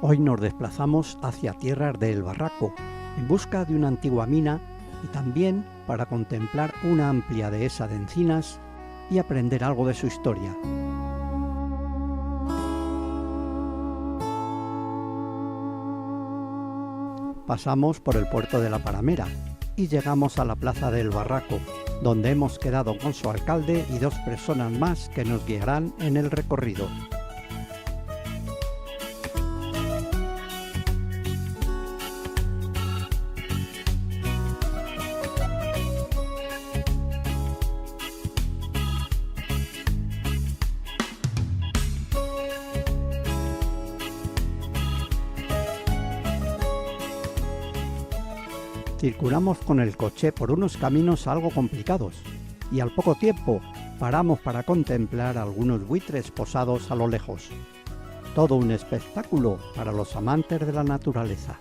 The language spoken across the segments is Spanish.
Hoy nos desplazamos hacia tierras de El Barraco, en busca de una antigua mina y también para contemplar una amplia dehesa de encinas y aprender algo de su historia. Pasamos por el puerto de La Paramera y llegamos a la plaza del Barraco, donde hemos quedado con su alcalde y 2 personas más que nos guiarán en el recorrido. Circulamos con el coche por unos caminos algo complicados y al poco tiempo paramos para contemplar algunos buitres posados a lo lejos. Todo un espectáculo para los amantes de la naturaleza.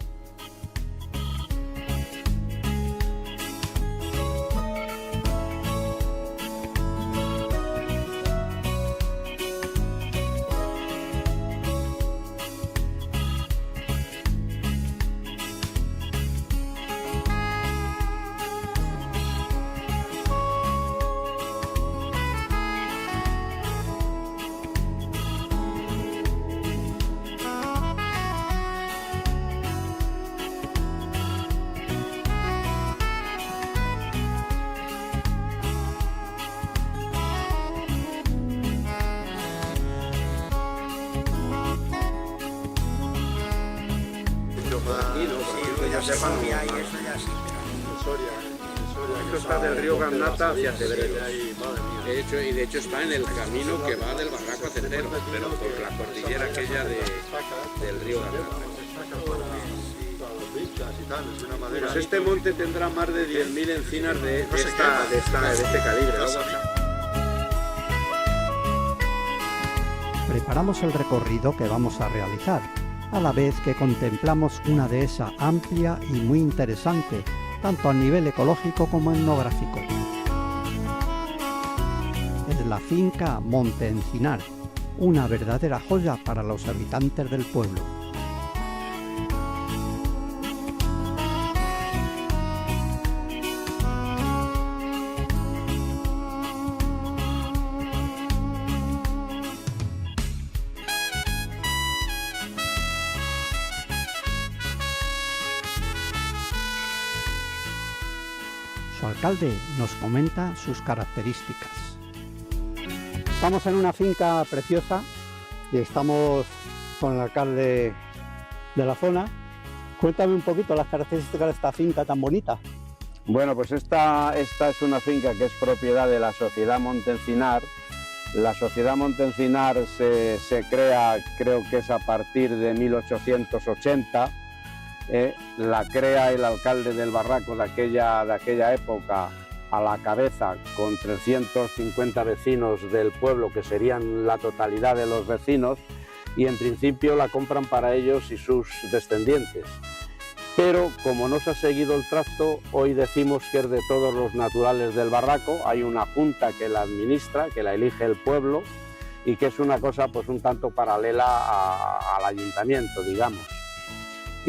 Ya sepan que hay eso ya sí. Esto está del río Garnata hacia Cebreros. De hecho está en el camino que va del Barraco a Cendero, pero por la cordillera aquella del río Garnata. Pues este monte tendrá más de 10.000 encinas de este calibre, ¿no? Preparamos el recorrido que vamos a realizar, a la vez que contemplamos una dehesa amplia y muy interesante, tanto a nivel ecológico como etnográfico. Es la finca Monte Encinar, una verdadera joya para los habitantes del pueblo. Su alcalde nos comenta sus características. Estamos en una finca preciosa y estamos con el alcalde de la zona. Cuéntame un poquito las características de esta finca tan bonita. Bueno, pues esta es una finca que es propiedad de la Sociedad Monte Encinar. La Sociedad Monte Encinar se crea, creo que es a partir de 1880. La crea el alcalde del Barraco de aquella época, a la cabeza, con 350 vecinos del pueblo, que serían la totalidad de los vecinos, y en principio la compran para ellos y sus descendientes. Pero como no se ha seguido el tracto, hoy decimos que es de todos los naturales del Barraco. Hay una junta que la administra, que la elige el pueblo, y que es una cosa pues un tanto paralela al ayuntamiento, digamos.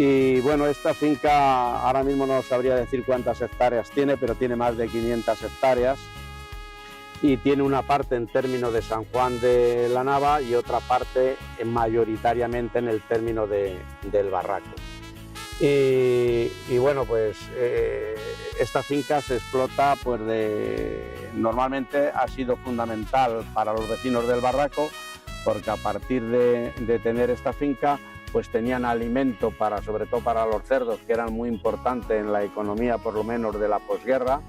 Y bueno, esta finca ahora mismo no sabría decir cuántas hectáreas tiene, pero tiene más de 500 hectáreas y tiene una parte en término de San Juan de la Nava y otra parte mayoritariamente en el término del Barraco. Y bueno, pues esta finca se explota, pues normalmente ha sido fundamental para los vecinos del Barraco, porque a partir de tener esta finca, pues tenían alimento sobre todo para los cerdos, que eran muy importantes en la economía, por lo menos de la posguerra,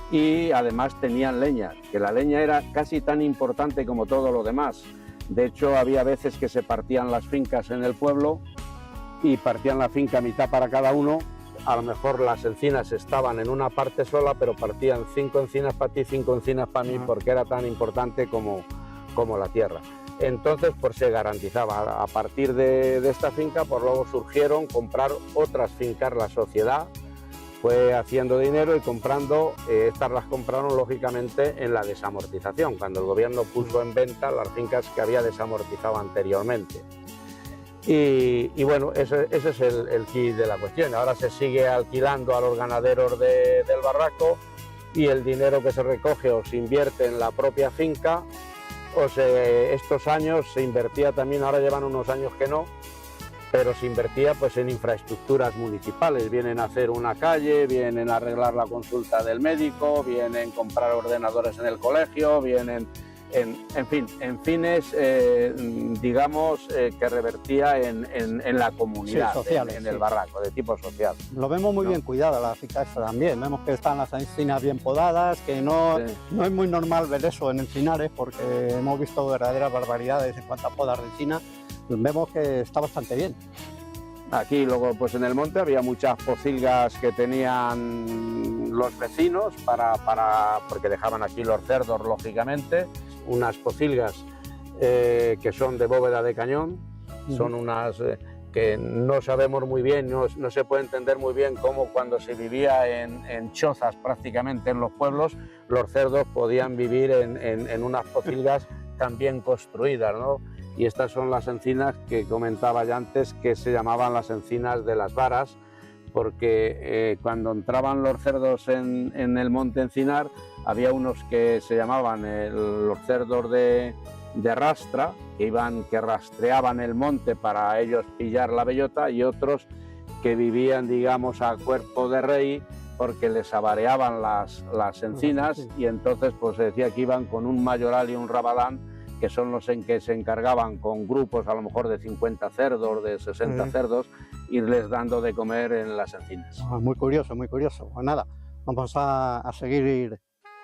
y además tenían leña, que la leña era casi tan importante como todo lo demás. De hecho, había veces que se partían las fincas en el pueblo y partían la finca a mitad para cada uno. A lo mejor las encinas estaban en una parte sola, pero partían 5 encinas para ti, 5 encinas para mí, porque era tan importante como la tierra. Entonces pues se garantizaba. A partir de esta finca pues luego surgieron comprar otras fincas. La sociedad fue haciendo dinero y comprando, estas las compraron lógicamente en la desamortización, cuando el gobierno puso en venta las fincas que había desamortizado anteriormente. Y bueno, ese es el kit de la cuestión. Ahora se sigue alquilando a los ganaderos del barraco y el dinero que se recoge o se invierte en la propia finca, estos años se invertía también, ahora llevan unos años que no, pero se invertía pues en infraestructuras municipales, vienen a hacer una calle, vienen a arreglar la consulta del médico, vienen a comprar ordenadores en el colegio, vienen en fin, en fines, digamos, que revertía en la comunidad, sí, sociales, en el barraco, de tipo social. Lo vemos muy bien cuidada la finca esta también, vemos que están las encinas bien podadas, que no es muy normal ver eso en encinares, porque hemos visto verdaderas barbaridades en cuanto a podas de encina, pues vemos que está bastante bien. Aquí luego pues en el monte había muchas pocilgas que tenían los vecinos porque dejaban aquí los cerdos, lógicamente, unas pocilgas que son de bóveda de cañón, son unas que no sabemos muy bien, no se puede entender muy bien cómo cuando se vivía en chozas prácticamente en los pueblos, los cerdos podían vivir en unas pocilgas tan bien construidas, ¿no? Y estas son las encinas que comentaba ya antes, que se llamaban las encinas de las varas, porque cuando entraban los cerdos en el monte encinar, había unos que se llamaban los cerdos de rastra, que rastreaban el monte para ellos pillar la bellota, y otros que vivían, digamos, a cuerpo de rey, porque les avareaban las encinas, y entonces pues se decía que iban con un mayoral y un rabadán, que son los en que se encargaban con grupos a lo mejor de 50 cerdos, de 60 cerdos, irles dando de comer en las encinas. Muy curioso, muy curioso. Pues nada, vamos a seguir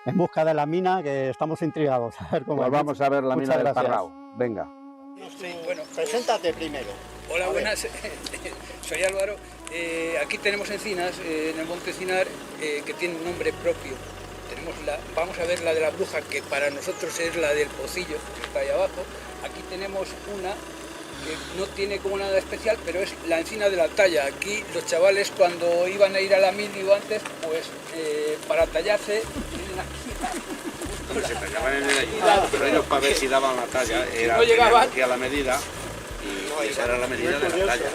en busca de la mina, que estamos intrigados. A ver cómo pues vamos a ver la mina del Parrao. Venga. Sí, bueno, preséntate primero. Hola, buenas. Soy Álvaro. Aquí tenemos encinas en el monte Encinar que tienen un nombre propio. Vamos a ver la de la bruja, que para nosotros es la del pocillo, que está ahí abajo. Aquí tenemos una que no tiene como nada especial, pero es la encina de la talla. Aquí los chavales, cuando iban a ir a la mil o antes, pues para tallarse, se tallaban en el ayuda, pero ellos para ver si daban la talla, no llegaban a la medida, y esa era la medida de la talla.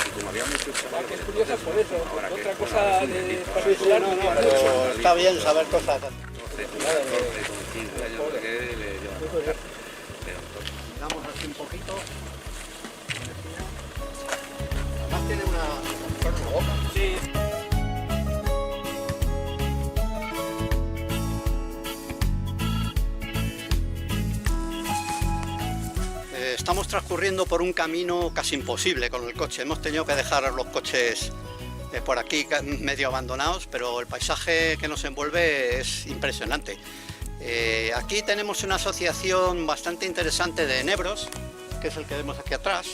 Y como había muchos chavales, es curiosa por eso. Otra cosa de particular, pero está bien saber cosas. Damos así un poquito. Además tiene una boca. Sí. Estamos transcurriendo por un camino casi imposible con el coche. Hemos tenido que dejar los coches por aquí medio abandonados, pero el paisaje que nos envuelve es impresionante. Aquí tenemos una asociación bastante interesante de enebros, que es el que vemos aquí atrás,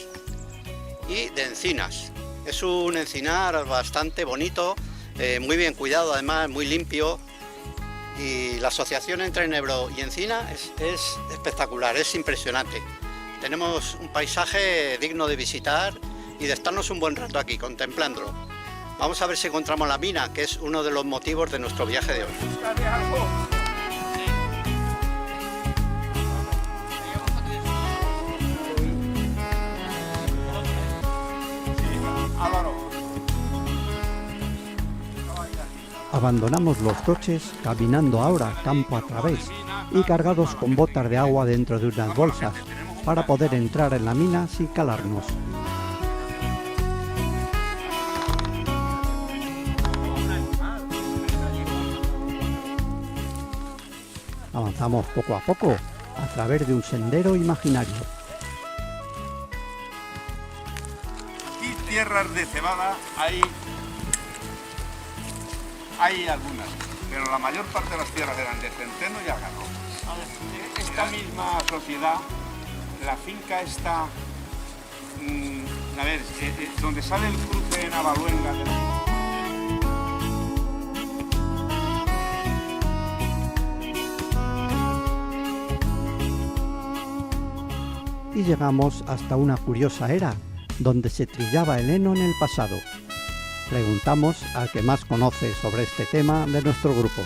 y de encinas. Es un encinar bastante bonito, muy bien cuidado, además muy limpio, y la asociación entre enebro y encina es espectacular, es impresionante. Tenemos un paisaje digno de visitar y de estarnos un buen rato aquí contemplándolo. Vamos a ver si encontramos la mina, que es uno de los motivos de nuestro viaje de hoy. Abandonamos los coches caminando ahora campo a través y cargados con botas de agua dentro de unas bolsas, para poder entrar en la mina sin calarnos. Avanzamos poco a poco a través de un sendero imaginario. Aquí tierras de cebada hay algunas, pero la mayor parte de las tierras eran de centeno y algarrobo. Esta misma sociedad, la finca está, a ver, donde sale el cruce de Navaluenga. Y llegamos hasta una curiosa era, donde se trillaba el heno en el pasado. Preguntamos al que más conoce sobre este tema de nuestro grupo.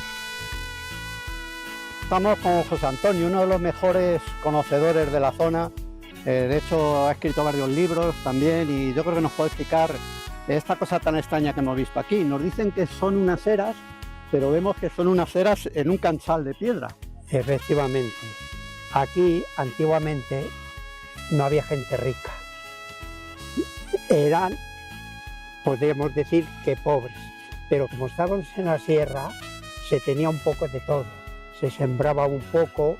Estamos con José Antonio, uno de los mejores conocedores de la zona, De hecho, ha escrito varios libros también y yo creo que nos puede explicar esta cosa tan extraña que hemos visto aquí. Nos dicen que son unas eras, pero vemos que son unas eras en un canchal de piedra. Efectivamente, aquí antiguamente no había gente rica. Eran, podríamos decir, que pobres, pero como estábamos en la sierra, se tenía un poco de todo. Se sembraba un poco,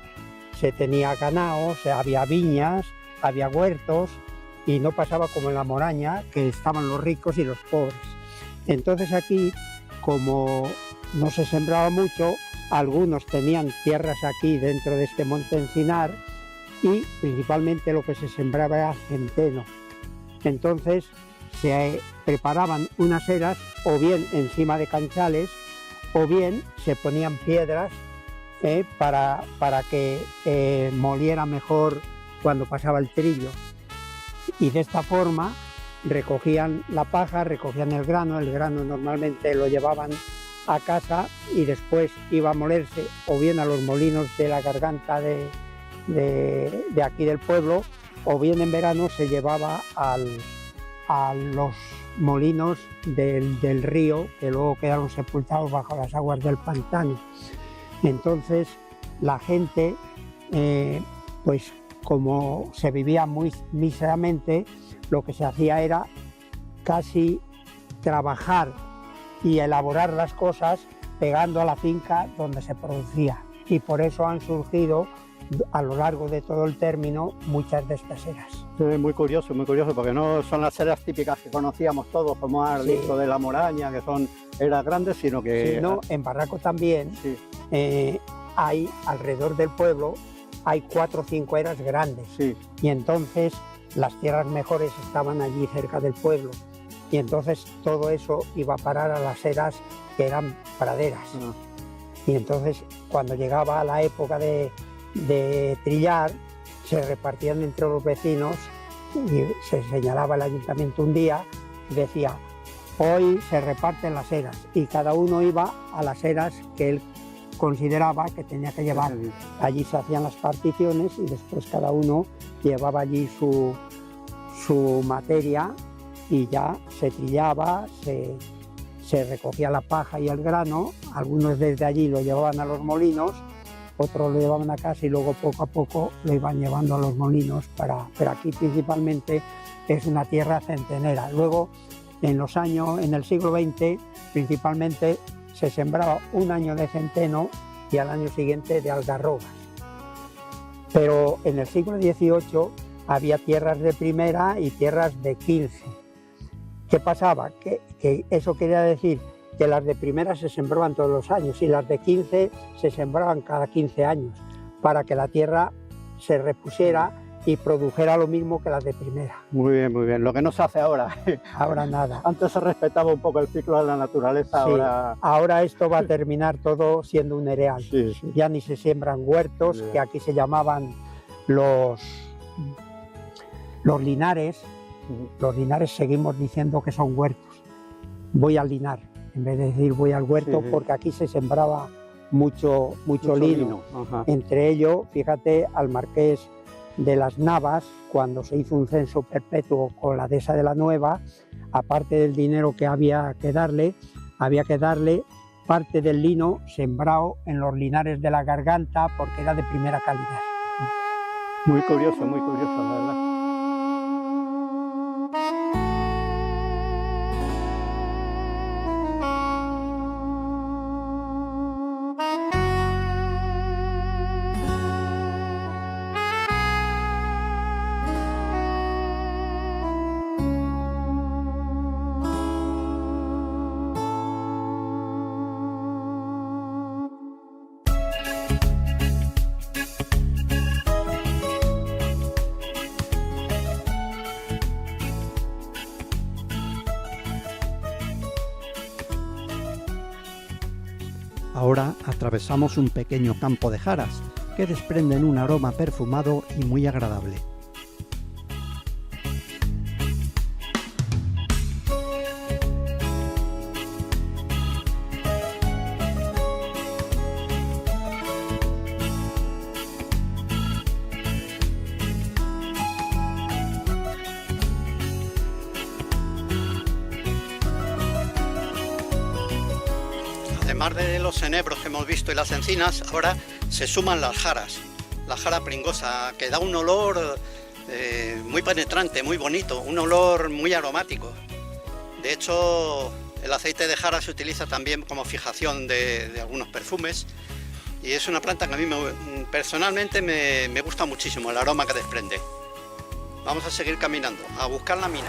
se tenía ganado, había viñas, había huertos, y no pasaba como en la Moraña, que estaban los ricos y los pobres. Entonces aquí, como no se sembraba mucho, algunos tenían tierras aquí dentro de este monte Encinar, y principalmente lo que se sembraba era centeno. Entonces se preparaban unas eras o bien encima de canchales o bien se ponían piedras para que moliera mejor cuando pasaba el trillo. Y de esta forma recogían la paja, recogían el grano normalmente lo llevaban a casa y después iba a molerse o bien a los molinos de la garganta de aquí del pueblo, o bien en verano se llevaba a los molinos del río, que luego quedaron sepultados bajo las aguas del pantano. Entonces la gente, pues como se vivía muy míseramente, lo que se hacía era casi trabajar y elaborar las cosas pegando a la finca donde se producía. Y por eso han surgido a lo largo de todo el término muchas de estas eras. Muy curioso, porque no son las eras típicas que conocíamos todos, como has dicho, de la Moraña, que son eras grandes, sino que... Sí, no, en Barraco también sí. Hay, alrededor del pueblo, hay 4 o 5 eras grandes. Sí. Y entonces las tierras mejores estaban allí cerca del pueblo. Y entonces todo eso iba a parar a las eras que eran praderas. Y entonces cuando llegaba la época de trillar, se repartían entre los vecinos y se señalaba el ayuntamiento un día y decía: hoy se reparten las eras, y cada uno iba a las eras que él consideraba que tenía que llevar. Allí se hacían las particiones y después cada uno llevaba allí su materia y ya se trillaba, se recogía la paja y el grano. Algunos desde allí lo llevaban a los molinos, otros lo llevaban a casa y luego poco a poco lo iban llevando a los molinos. Pero aquí principalmente es una tierra centenera. Luego en el siglo XX principalmente se sembraba un año de centeno y al año siguiente de algarrobas. Pero en el siglo XVIII había tierras de primera y tierras de 15. ¿Qué pasaba? Que eso quería decir que las de primera se sembraban todos los años y las de 15 se sembraban cada 15 años, para que la tierra se repusiera y produjera lo mismo que las de primera. Muy bien. Lo que no se hace ahora. Ahora nada. Antes se respetaba un poco el ciclo de la naturaleza, sí, ahora esto va a terminar todo siendo un cereal. Sí. Ya ni se siembran huertos, que aquí se llamaban los linares. Los linares seguimos diciendo que son huertos. Voy al linar, en vez de decir voy al huerto, porque aquí se sembraba mucho lino. Entre ellos, fíjate, al marqués de las Navas, cuando se hizo un censo perpetuo con la dehesa de la Nueva, aparte del dinero que había que darle parte del lino sembrado en los linares de la garganta, porque era de primera calidad. Muy curioso, la verdad. Ahora atravesamos un pequeño campo de jaras que desprenden un aroma perfumado y muy agradable. además de los enebros que hemos visto y las encinas, ahora se suman las jaras. La jara pringosa, que da un olor muy penetrante, muy bonito, un olor muy aromático. De hecho, el aceite de jara se utiliza también como fijación de algunos perfumes y es una planta que a mí personalmente me gusta muchísimo, el aroma que desprende. Vamos a seguir caminando, a buscar la mina.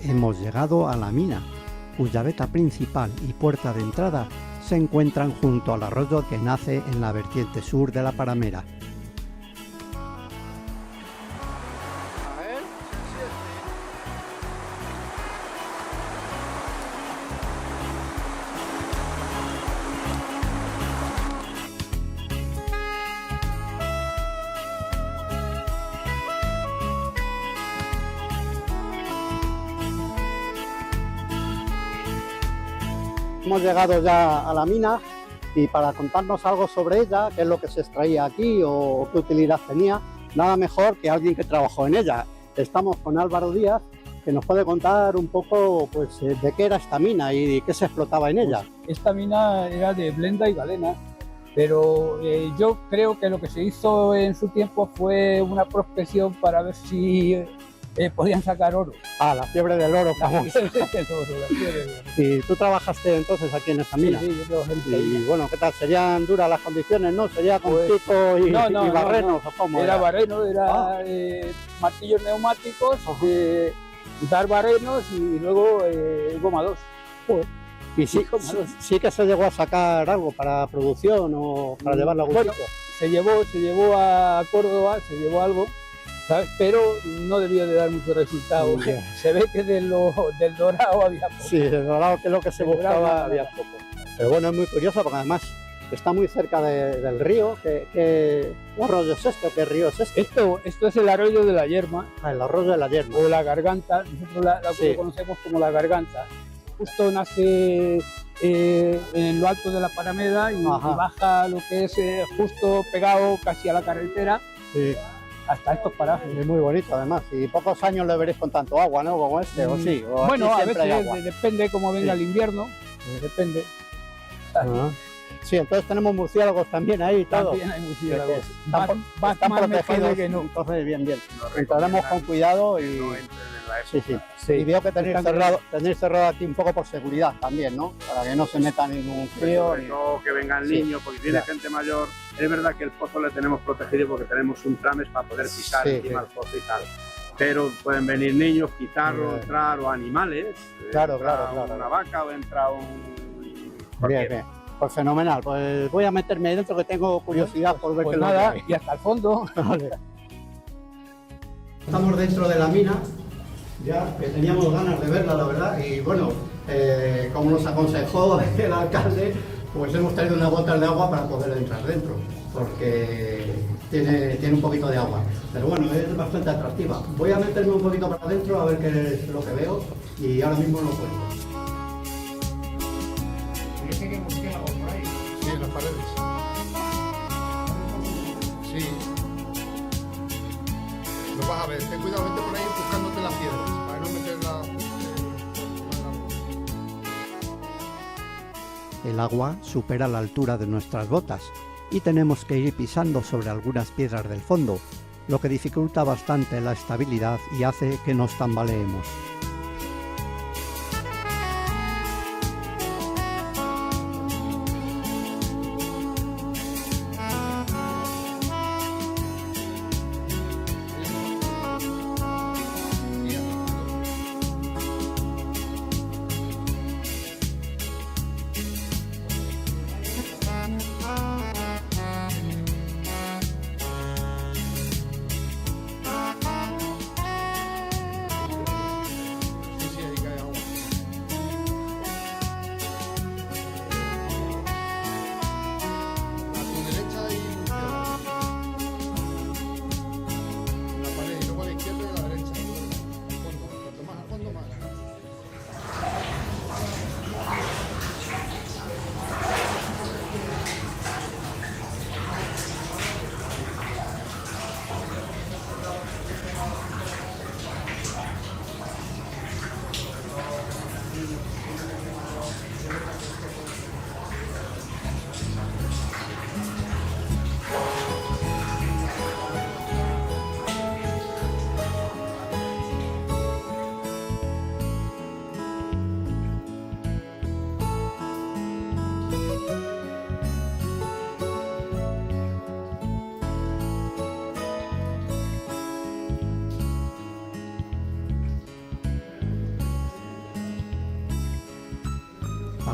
Hemos llegado a la mina, cuya veta principal y puerta de entrada se encuentran junto al arroyo que nace en la vertiente sur de la Paramera. Hemos llegado ya a la mina y para contarnos algo sobre ella, qué es lo que se extraía aquí o qué utilidad tenía, nada mejor que alguien que trabajó en ella. Estamos con Álvaro Díaz, que nos puede contar un poco pues, de qué era esta mina y qué se explotaba en ella. Pues esta mina era de blenda y galena, pero yo creo que lo que se hizo en su tiempo fue una prospección para ver si podían sacar oro. Ah, la fiebre del oro, vamos. La fiebre del oro. ¿Y tú trabajaste entonces aquí en esta mina? Sí, yo trabajé en esta mina. Y bueno, ¿qué tal? ¿Serían duras las condiciones, no? ¿Sería con Pues, pico y, no, y barrenos no. o cómo? Era barreno, era martillos neumáticos, dar barrenos y luego goma 2. ¿Y sí que se llegó a sacar algo para producción o para llevarlo a algún Bueno, sitio? se llevó a Córdoba, se llevó algo, ¿sabes? Pero no debió de dar mucho resultado. Yeah. Se ve que del dorado había poco. Sí, del dorado, que es lo que se Del dorado buscaba, nada. había poco. Pero bueno, es muy curioso porque además está muy cerca del río. ¿Qué arroyo es este o qué río es este? Esto es el arroyo de la Yerma, El arroyo de la Yerma. o la Garganta, nosotros Sí. lo conocemos como la Garganta. Justo nace en lo alto de la Paramera y baja lo que es justo pegado casi a la carretera, Sí. hasta estos parajes. Es muy bonito además. Y pocos años lo veréis con tanto agua, ¿no? Como este, ¿o sí? ¿O aquí Bueno, a siempre hay veces agua? depende cómo venga Sí. el invierno, depende. Ajá. Sí, entonces tenemos murciélagos también ahí y todo. También hay murciélagos. Están Más me protegidos, jode que no. entonces bien. Entraremos con cuidado y... No entren en la Sí, época. sí. Y veo que tenéis Están cerrado aquí un poco por seguridad también, ¿no? Para que no se meta ningún frío. Sobre todo que vengan Sí. niños, porque tiene Ya. gente mayor. Es verdad que el pozo le tenemos protegido porque tenemos un trames para poder pisar Sí, encima sí. del pozo y tal. Pero pueden venir niños, quitarlo, Bien. entrar, o animales. Claro, entra claro. una vaca o entra un... Bien, cualquiera. bien. Pues fenomenal. Pues voy a meterme ahí dentro que tengo curiosidad por ver Pues qué es lo nada, que hay. y hasta el fondo. Vale. Estamos dentro de la mina, ya que teníamos ganas de verla, la verdad, y bueno, como nos aconsejó el alcalde, pues hemos traído unas botas de agua para poder entrar dentro, porque tiene un poquito de agua. Pero bueno, es bastante atractiva. Voy a meterme un poquito para adentro a ver qué es lo que veo y ahora mismo lo cuento. Sí, en las paredes. Sí. Lo vas a ver. Ten cuidado, vente por ahí buscándote las piedras para no meterla. El agua supera la altura de nuestras botas y tenemos que ir pisando sobre algunas piedras del fondo, lo que dificulta bastante la estabilidad y hace que nos tambaleemos.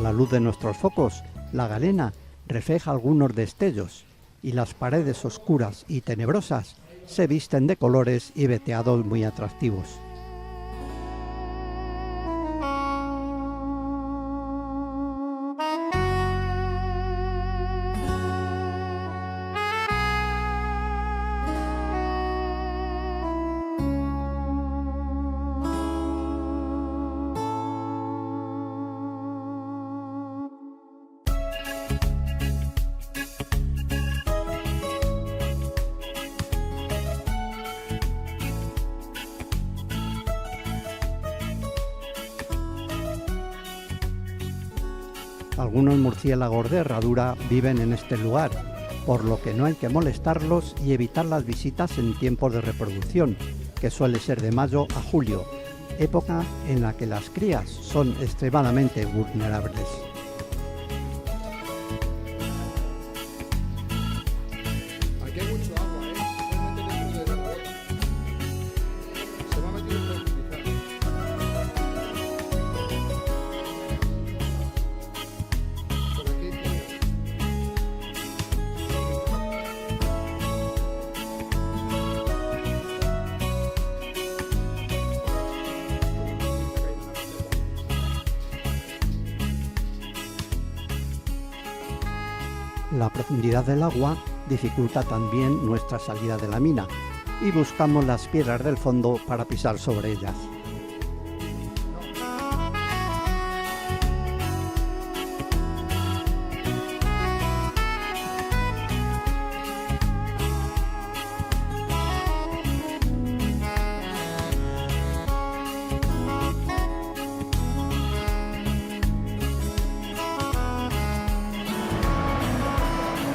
A la luz de nuestros focos, la galena refleja algunos destellos y las paredes oscuras y tenebrosas se visten de colores y veteados muy atractivos. Algunos murciélagos de herradura viven en este lugar, por lo que no hay que molestarlos y evitar las visitas en tiempos de reproducción, que suele ser de mayo a julio, época en la que las crías son extremadamente vulnerables. Aquí hay mucho agua, ¿eh? Se puede meter dentro de la web. Se va a meter en profundidad. Por aquí, La profundidad del agua dificulta también nuestra salida de la mina y buscamos las piedras del fondo para pisar sobre ellas.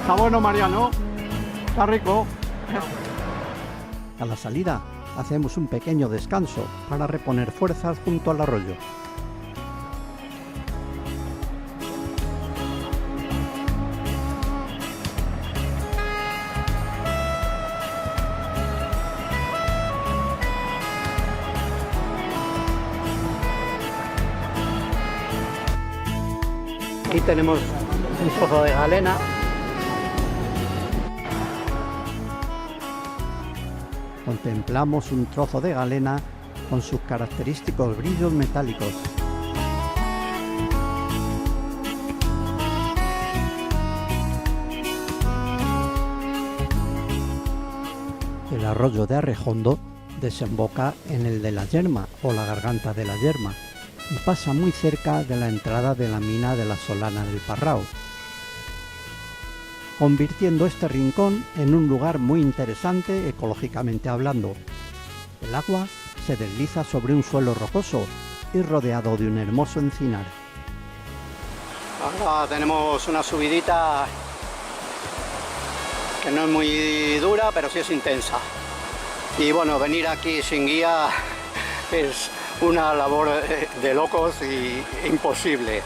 Está bueno, Mariano. Está rico. A la salida hacemos un pequeño descanso para reponer fuerzas junto al arroyo. Aquí tenemos un pozo de galena. Contemplamos un trozo de galena con sus característicos brillos metálicos. El arroyo de Arrejondo desemboca en el de la Yerma o la garganta de la Yerma y pasa muy cerca de la entrada de la mina de la Solana del Parrao, convirtiendo este rincón en un lugar muy interesante ecológicamente hablando. El agua se desliza sobre un suelo rocoso y rodeado de un hermoso encinar. Ahora tenemos una subidita que no es muy dura, pero sí es intensa. Y bueno, venir aquí sin guía es una labor de locos y imposible.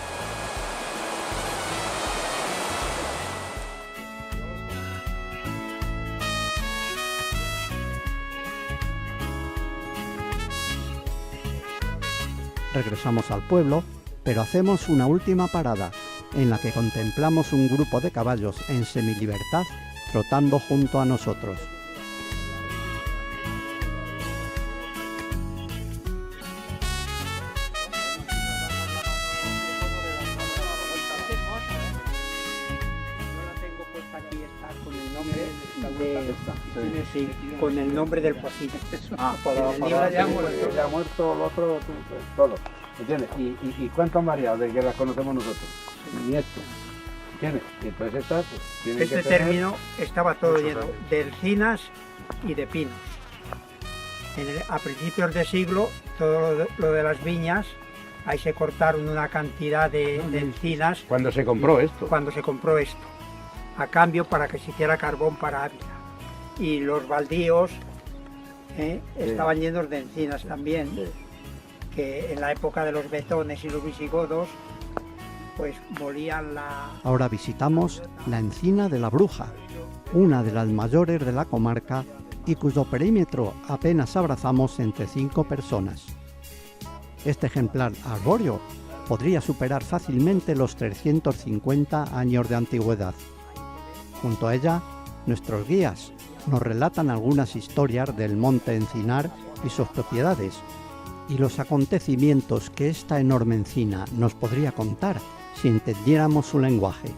Regresamos al pueblo, pero hacemos una última parada, en la que contemplamos un grupo de caballos en semilibertad trotando junto a nosotros. Con el nombre del pocito. Ya ha muerto el otro, todo. ¿Entiendes? ¿Y cuánto han variado de que las conocemos nosotros? Nieto. ¿Entiendes? Y entonces estas pues, tienen Este que tener... término estaba todo lleno de encinas y de pinos. A principios de siglo, todo lo de las viñas, ahí se cortaron una cantidad de encinas. Cuando se compró esto. Cuando se compró esto, a cambio para que se hiciera carbón para Ávila. Y los baldíos estaban llenos de encinas también, que en la época de los betones y los visigodos, pues molían la... Ahora visitamos la encina de la Bruja, una de las mayores de la comarca y cuyo perímetro apenas abrazamos entre 5 personas. Este ejemplar arbóreo podría superar fácilmente los 350 años de antigüedad. Junto a ella, nuestros guías nos relatan algunas historias del monte Encinar y sus propiedades, y los acontecimientos que esta enorme encina nos podría contar si entendiéramos su lenguaje.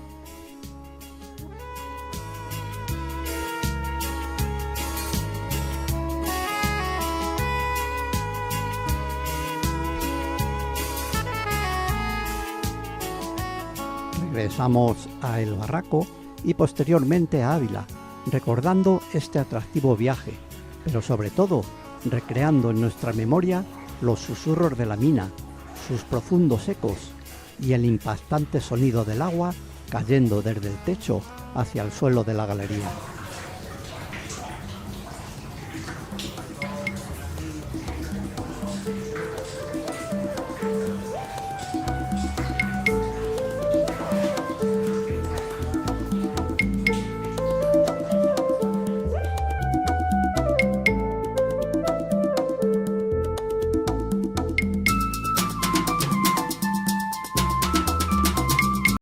Regresamos a El Barraco y posteriormente a Ávila, recordando este atractivo viaje, pero sobre todo recreando en nuestra memoria los susurros de la mina, sus profundos ecos y el impactante sonido del agua cayendo desde el techo hacia el suelo de la galería.